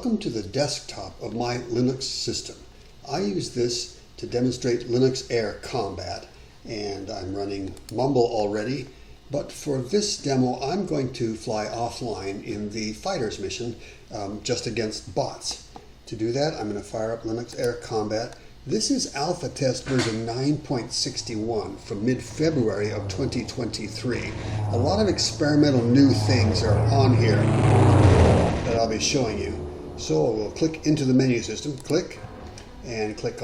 Welcome to the desktop of my Linux system. I use this to demonstrate Linux Air Combat, and I'm running Mumble already, but for this demo I'm going to fly offline in the fighters mission just against bots. To do that, I'm going to fire up Linux Air Combat. This is alpha test version 9.61 from mid-February of 2023. A lot of experimental new things are on here that I'll be showing you. So we'll click into the menu system, click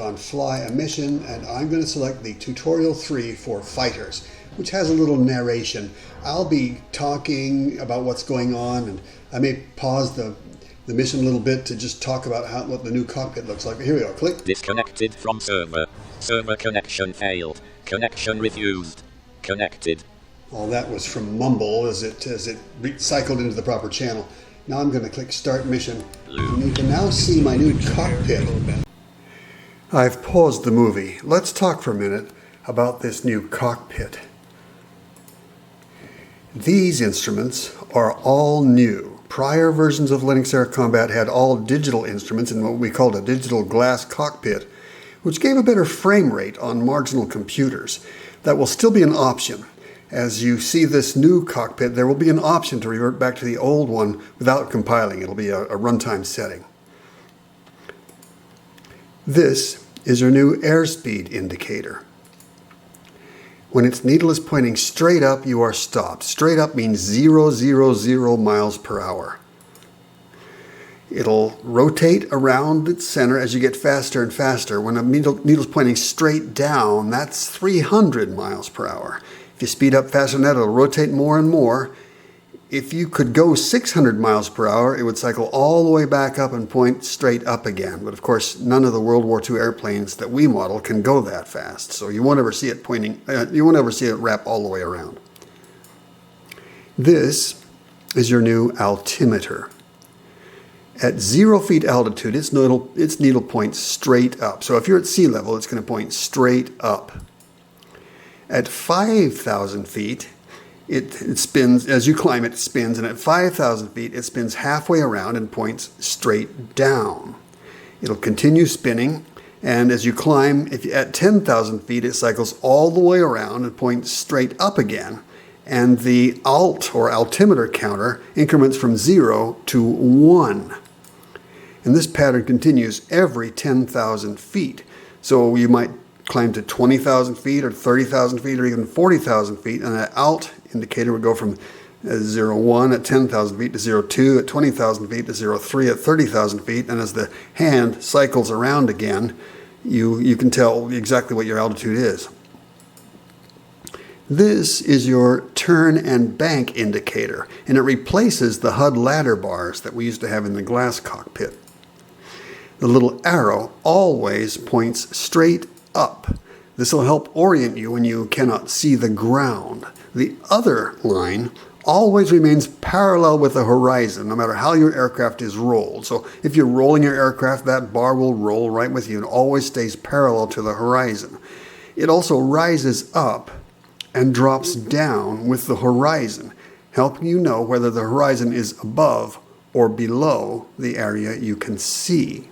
on Fly a Mission, and I'm going to select the Tutorial 3 for Fighters, which has a little narration. I'll be talking about what's going on, and I may pause the mission a little bit to just talk about what the new cockpit looks like. Here we go, click. Disconnected from server. Server connection failed. Connection refused. Connected. All that was from Mumble as it cycled into the proper channel. Now I'm going to click Start Mission. And you can now see my new cockpit. I've paused the movie. Let's talk for a minute about this new cockpit. These instruments are all new. Prior versions of Linux Air Combat had all digital instruments in what we called a digital glass cockpit, which gave a better frame rate on marginal computers. That will still be an option. As you see this new cockpit, there will be an option to revert back to the old one without compiling. It'll be a runtime setting. This is your new airspeed indicator. When its needle is pointing straight up, you are stopped. Straight up means 000 miles per hour. It'll rotate around its center as you get faster and faster. When a needle's pointing straight down, that's 300 miles per hour. If you speed up faster than that, it'll rotate more and more. If you could go 600 miles per hour, it would cycle all the way back up and point straight up again. But of course, none of the World War II airplanes that we model can go that fast. So you won't ever see it you won't ever see it wrap all the way around. This is your new altimeter. At 0 feet altitude, its needle points straight up. So if you're at sea level, it's going to point straight up. At 5,000 feet, it spins, as you climb it spins, and at 5,000 feet it spins halfway around and points straight down. It'll continue spinning, and as you climb, at 10,000 feet it cycles all the way around and points straight up again, and the alt or altimeter counter increments from 0 to 1. And this pattern continues every 10,000 feet. So you might climb to 20,000 feet or 30,000 feet or even 40,000 feet, and that alt indicator would go from 0.1 at 10,000 feet to 0.2 at 20,000 feet to 0.3 at 30,000 feet, and as the hand cycles around again, you can tell exactly what your altitude is. This is your turn and bank indicator, and it replaces the HUD ladder bars that we used to have in the glass cockpit. The little arrow always points straight up. This will help orient you when you cannot see the ground. The other line always remains parallel with the horizon, no matter how your aircraft is rolled. So if you're rolling your aircraft, that bar will roll right with you and always stays parallel to the horizon. It also rises up and drops down with the horizon, helping you know whether the horizon is above or below the area you can see.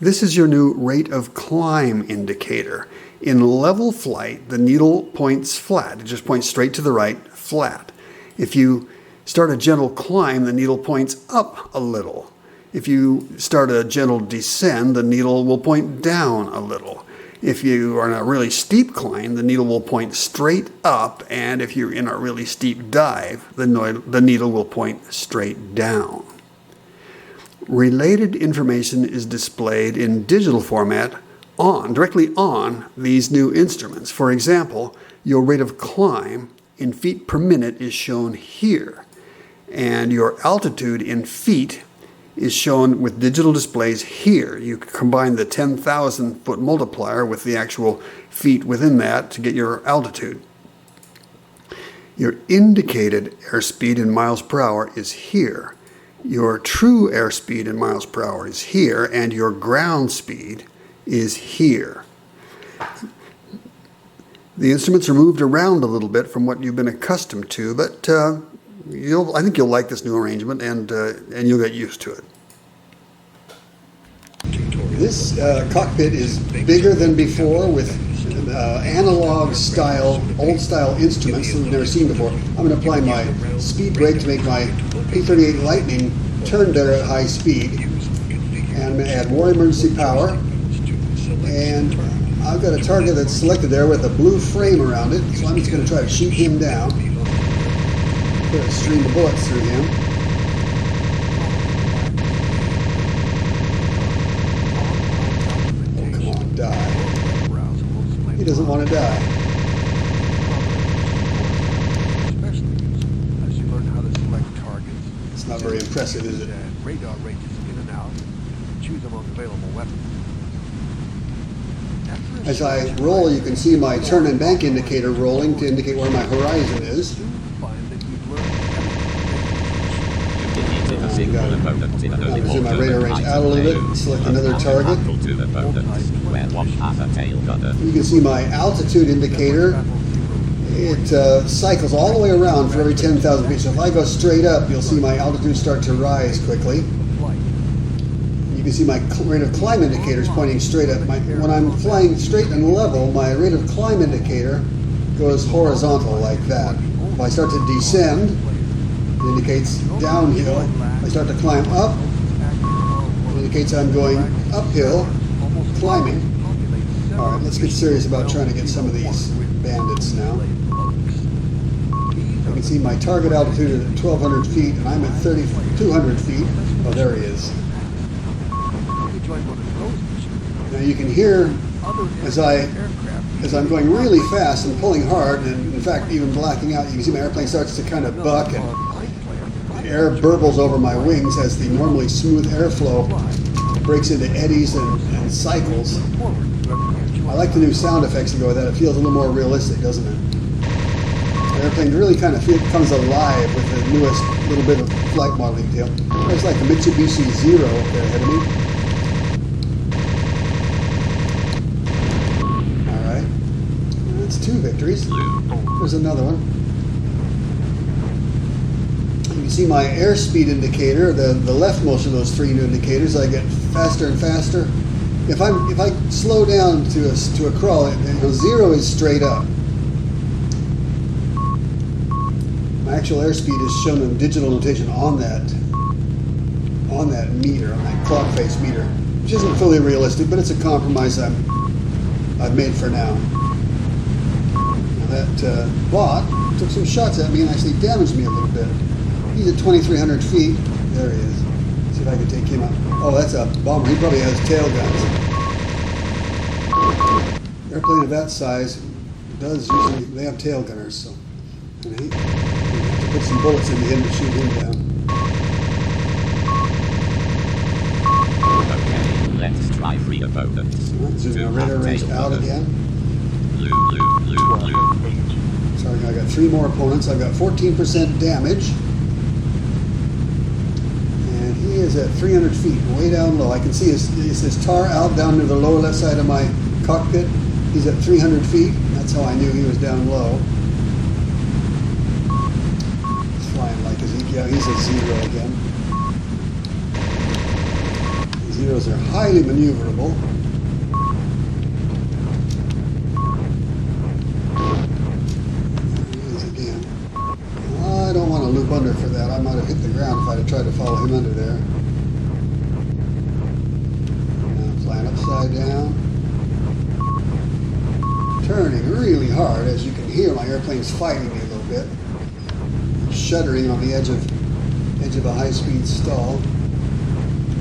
This is your new rate of climb indicator. In level flight, the needle points flat. It just points straight to the right, flat. If you start a gentle climb, the needle points up a little. If you start a gentle descend, the needle will point down a little. If you are in a really steep climb, the needle will point straight up, and if you're in a really steep dive, the needle will point straight down. Related information is displayed in digital format directly on these new instruments. For example, your rate of climb in feet per minute is shown here, and your altitude in feet is shown with digital displays here. You combine the 10,000 foot multiplier with the actual feet within that to get your altitude. Your indicated airspeed in miles per hour is here. Your true airspeed in miles per hour is here, and your ground speed is here. The instruments are moved around a little bit from what you've been accustomed to, but I think you'll like this new arrangement, and you'll get used to it. This cockpit is bigger than before with analog style, old style instruments that we've never seen before. I'm going to apply my speed brake to make my P-38 Lightning turn better at high speed. And I'm going to add more emergency power. And I've got a target that's selected there with a blue frame around it, so I'm just going to try to shoot him down. Put a stream of bullets through him. Oh, come on, die. He doesn't want to die. It's not very impressive, is it? Radar ranges in and out. Choose the most available weapon. As I roll, you can see my turn and bank indicator rolling to indicate where my horizon is. Zoom my radar range out a little bit, select another target. You can see my altitude indicator. It cycles all the way around for every 10,000 feet. So if I go straight up, you'll see my altitude start to rise quickly. You can see my rate of climb indicators pointing straight up. When I'm flying straight and level, my rate of climb indicator goes horizontal like that. If I start to descend, it indicates downhill. If I start to climb up, it indicates I'm going uphill, climbing. All right, let's get serious about trying to get some of these bandits now. You can see my target altitude is at 1,200 feet, and I'm at 3,200 feet. Oh, there he is. Now you can hear as I'm going really fast and pulling hard, and in fact even blacking out, you can see my airplane starts to kind of buck, and air burbles over my wings as the normally smooth airflow breaks into eddies and cycles. I like the new sound effects that go with that. It feels a little more realistic, doesn't it? The airplane really kind of comes alive with the newest little bit of flight modeling detail. There's like a Mitsubishi Zero up there ahead of me. Two victories. There's another one. You can see my airspeed indicator, the leftmost of those three new indicators. I get faster and faster. If I slow down to a crawl, zero is straight up. My actual airspeed is shown in digital notation on that meter, on that clock face meter, which isn't fully realistic, but it's a compromise I've made for now. That bot took some shots at me and actually damaged me a little bit. He's at 2,300 feet. There he is. See if I can take him out. Oh, that's a bomber. He probably has tail guns. Airplane of that size does usually, they have tail gunners, so and you have to put some bullets into him to shoot him down. Okay, let's try free opponents. Zoom my radar range out again. Blue. Sorry, I got three more opponents. I've got 14% damage. And he is at 300 feet, way down low. I can see his tar out down to the lower left side of my cockpit. He's at 300 feet. That's how I knew he was down low. He's flying like a Zeke. Yeah, he's a zero again. Zeros are highly maneuverable. I don't want to loop under for that. I might have hit the ground if I'd have tried to follow him under there. Now I'm flying upside down. Turning really hard. As you can hear, my airplane's fighting me a little bit. Shuddering on the edge of a high-speed stall.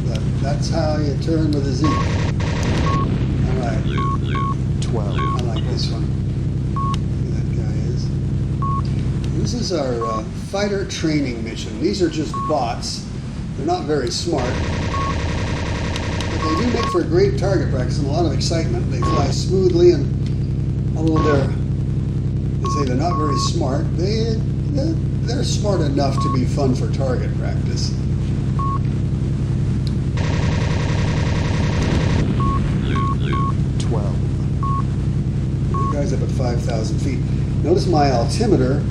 But that's how you turn with a Z. All right. Blue. 12. I like this one. Who that guy is. This is our fighter training mission. These are just bots. They're not very smart. But they do make for a great target practice and a lot of excitement. They fly smoothly, and although they say they're not very smart, they're smart enough to be fun for target practice. Blue. 12. The guy's up at 5,000 feet. Notice my altimeter.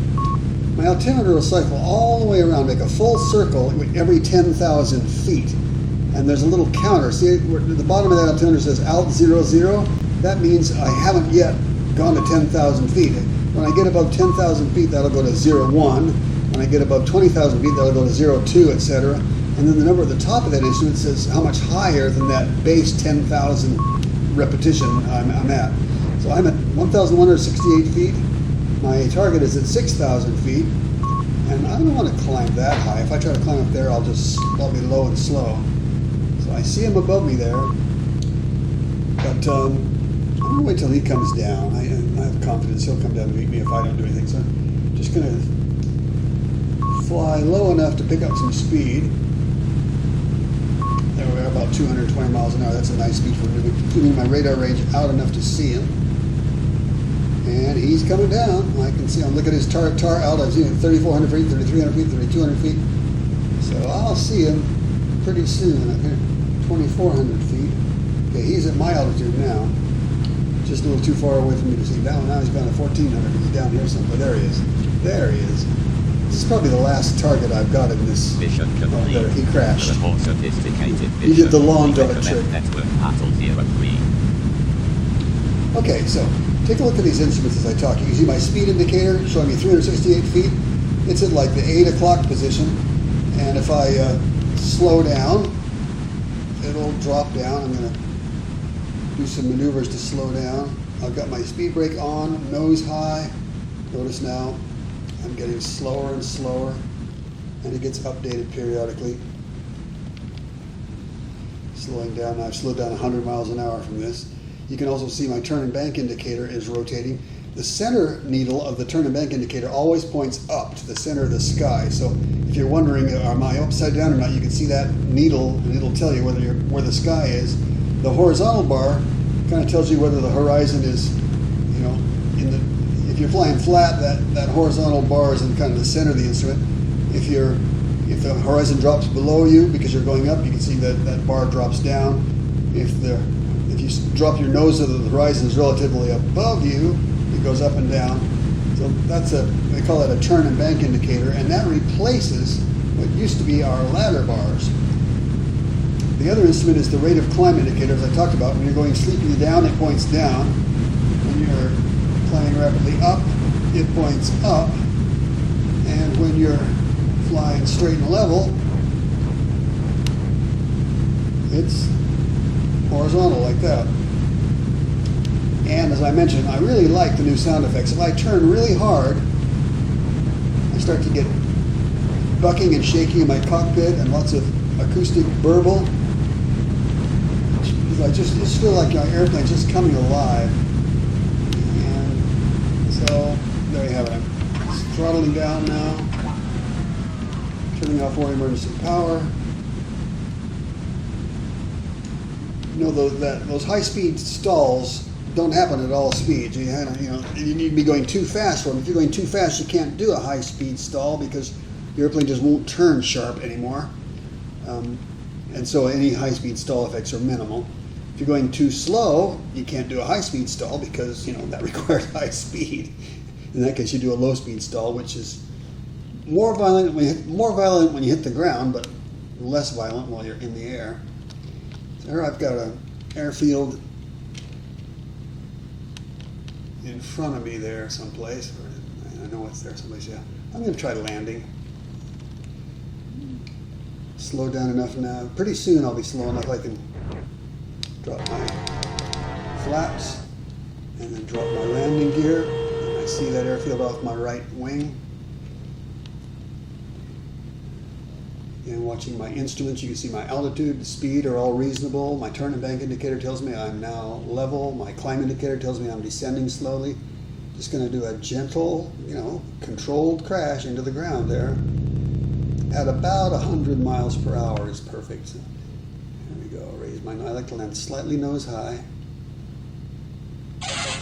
My altimeter will cycle all the way around, make a full circle every 10,000 feet. And there's a little counter. See, at the bottom of that altimeter says alt 00. That means I haven't yet gone to 10,000 feet. When I get above 10,000 feet, that'll go to 01. When I get above 20,000 feet, that'll go to 02, etc. And then the number at the top of that instrument says how much higher than that base 10,000 repetition I'm at. So I'm at 1,168 feet. My target is at 6,000 feet. And I don't want to climb that high. If I try to climb up there, I'll be low and slow. So I see him above me there. But I'm going to wait till he comes down. I have confidence he'll come down and meet me if I don't do anything. So I'm just going to fly low enough to pick up some speed. There we are, about 220 miles an hour. That's a nice speed for me. Keeping my radar range out enough to see him. And he's coming down. I can see him. Look at his tar out. I've seen it 3,400 feet, 3,300 feet, 3,200 feet. So I'll see him pretty soon. Up here, 2,400 feet. Okay, he's at my altitude now. Just a little too far away for me to see. Now he's gone to 1,400. He's down here somewhere. There he is. There he is. This is probably the last target I've got in this. Mission complete. There, he crashed. The more sophisticated He did the lawn dart recommend trick. Network Battle 03. Okay, so take a look at these instruments as I talk. You can see my speed indicator showing me 368 feet. It's at like the 8 o'clock position. And if I slow down, it'll drop down. I'm going to do some maneuvers to slow down. I've got my speed brake on, nose high. Notice now I'm getting slower and slower, and it gets updated periodically. Slowing down now. I've slowed down 100 miles an hour from this. You can also see my turn and bank indicator is rotating. The center needle of the turn and bank indicator always points up to the center of the sky. So if you're wondering, am I upside down or not, you can see that needle and it'll tell you where the sky is. The horizontal bar kind of tells you whether the horizon is, you know, if you're flying flat, that horizontal bar is in kind of the center of the instrument. If the horizon drops below you because you're going up, you can see that bar drops down. If you drop your nose so that the horizon is relatively above you, it goes up and down. So they call that a turn and bank indicator, and that replaces what used to be our ladder bars. The other instrument is the rate of climb indicator, as I talked about. When you're going steeply down, it points down. When you're climbing rapidly up, it points up. And when you're flying straight and level, it's horizontal like that. And as I mentioned, I really like the new sound effects. If I turn really hard, I start to get bucking and shaking in my cockpit and lots of acoustic burble. I just feel like my airplane's just coming alive. And so there you have it. I'm throttling down now, turning off all emergency power. You know, those high-speed stalls don't happen at all speeds. You need to be going too fast for them. If you're going too fast, you can't do a high-speed stall because your airplane just won't turn sharp anymore. And so any high-speed stall effects are minimal. If you're going too slow, you can't do a high-speed stall because, that requires high speed. In that case, you do a low-speed stall, which is more violent when you hit the ground, but less violent while you're in the air. So here I've got an airfield in front of me there someplace. I know it's there someplace, yeah. I'm going to try landing. Slow down enough now. Pretty soon I'll be slow enough I can drop my flaps and then drop my landing gear. And I see that airfield off my right wing. And watching my instruments, you can see my altitude, speed are all reasonable. My turn and bank indicator tells me I'm now level. My climb indicator tells me I'm descending slowly. Just going to do a gentle, controlled crash into the ground there. At about 100 miles per hour is perfect. So there we go. Raise my, I like to land slightly nose high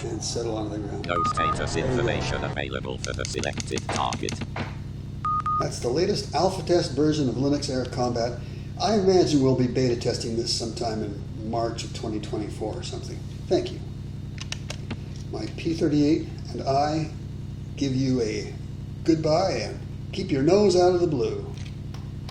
and settle onto the ground. No status information available for the selected target. That's the latest alpha test version of Linux Air Combat. I imagine we'll be beta testing this sometime in March of 2024 or something. Thank you. My P-38 and I give you a goodbye and keep your nose out of the blue.